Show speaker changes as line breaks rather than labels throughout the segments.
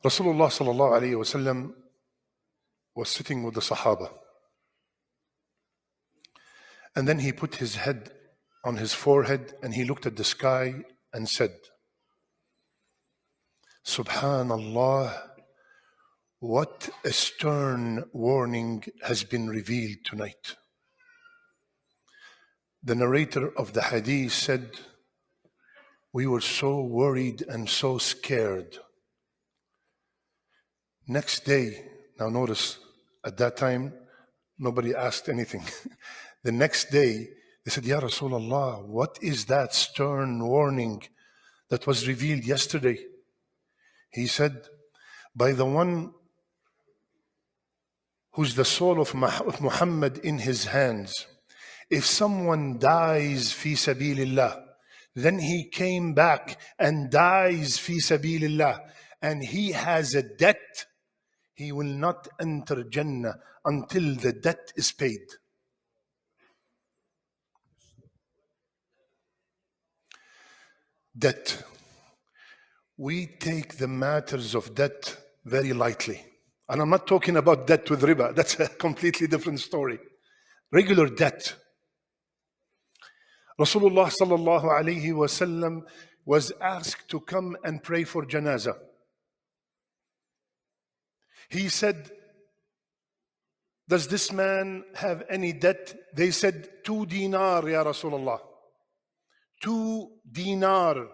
Rasulullah sallallahu alayhi wa sallam was sitting with the Sahaba. And then he put his head on his forehead and he looked at the sky and said, Subhanallah, what a stern warning has been revealed tonight. The narrator of the hadith said, we were so worried and so scared. Next day, now notice, at that time, nobody asked anything. The next day, they said, Ya Rasulullah, what is that stern warning that was revealed yesterday? He said, by the one who's the soul of Muhammad in his hands, if someone dies fi sabilillah, then he came back and dies fi sabilillah, and he has a debt, he will not enter Jannah until the debt is paid. Debt. We take the matters of debt very lightly. And I'm not talking about debt with riba. That's a completely different story. Regular debt. Rasulullah sallallahu alayhi wa sallam was asked to come and pray for janazah. He said, does this man have any debt? They said, 2 dinar, ya Rasulullah. 2 dinar.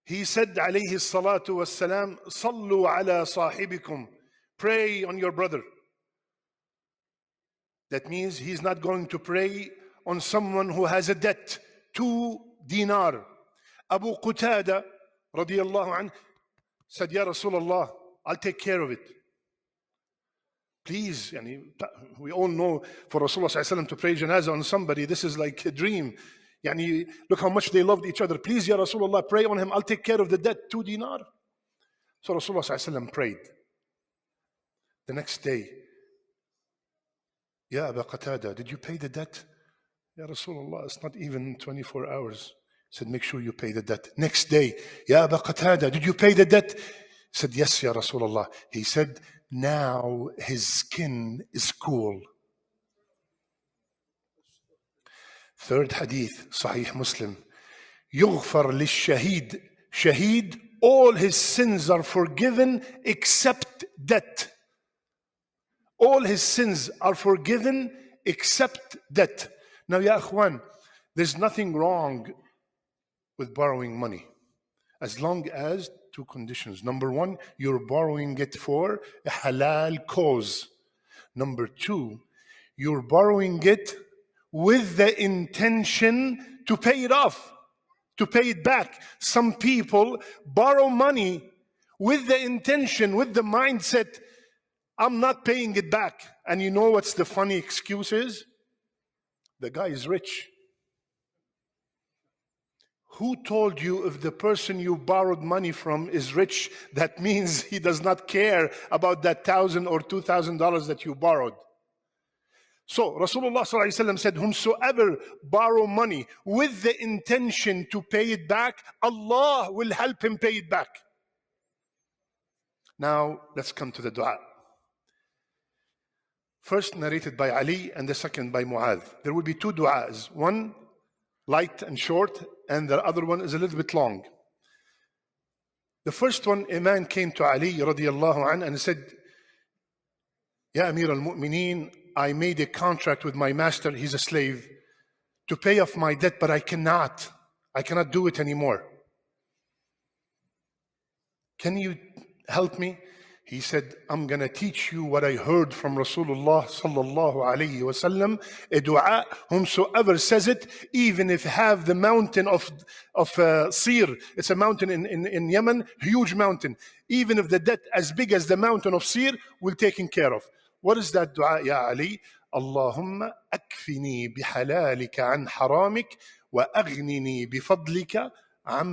He said, alayhi salatu wassalam, sallu ala sahibikum. Pray on your brother. That means he's not going to pray on someone who has a debt. 2 dinar. Abu Qatada, radiyallahu anhu, said, Ya Rasulullah, I'll take care of it. Please, we all know for Rasulullah sallallahu alaihi wasallam to pray janazah on somebody, this is like a dream. Look how much they loved each other. Please, Ya Rasulullah, pray on him. I'll take care of the debt, 2 dinar. So Rasulullah sallallahu alaihi wasallam prayed. The next day, Ya Abu Qatada, did you pay the debt? Ya Rasulullah, it's not even 24 hours. He said, make sure you pay the debt. Next day, Ya Abu Qatada, did you pay the debt? He said, yes, Ya Rasulullah. He said, now his skin is cool. Third hadith, Sahih Muslim. يغفر للشهيد. Shaheed, all his sins are forgiven except debt. All his sins are forgiven except debt. Now, ya akhwan, there's nothing wrong with borrowing money, as long as 2 conditions. Number 1, you're borrowing it for a halal cause. Number 2, you're borrowing it with the intention to pay it off, to pay it back. Some people borrow money with the intention, with the mindset, I'm not paying it back. And you know what's the funny excuse is? The guy is rich. Who told you if the person you borrowed money from is rich, that means he does not care about that $1,000 or $2,000 that you borrowed? So Rasulullah sallallahu alaihi wasallam said, whomsoever borrow money with the intention to pay it back, Allah will help him pay it back. Now let's come to the dua. First narrated by Ali and the second by Mu'adh. There will be 2 du'as. One light and short, and the other one is a little bit long. The first one, a man came to Ali radiyallahu anhu and said, Ya Amir al-Mu'mineen, I made a contract with my master, he's a slave, to pay off my debt, but I cannot do it anymore. Can you help me? He said, I'm going to teach you what I heard from Rasulullah sallallahu alayhi wa sallam, a dua, whomsoever says it, even if have the mountain of Sir, it's a mountain in Yemen, huge mountain, even if the debt as big as the mountain of Sir, will taken care of. What is that dua, Ya Ali? Allahumma akfini bihalalika an haramik wa aghnini bifadlika an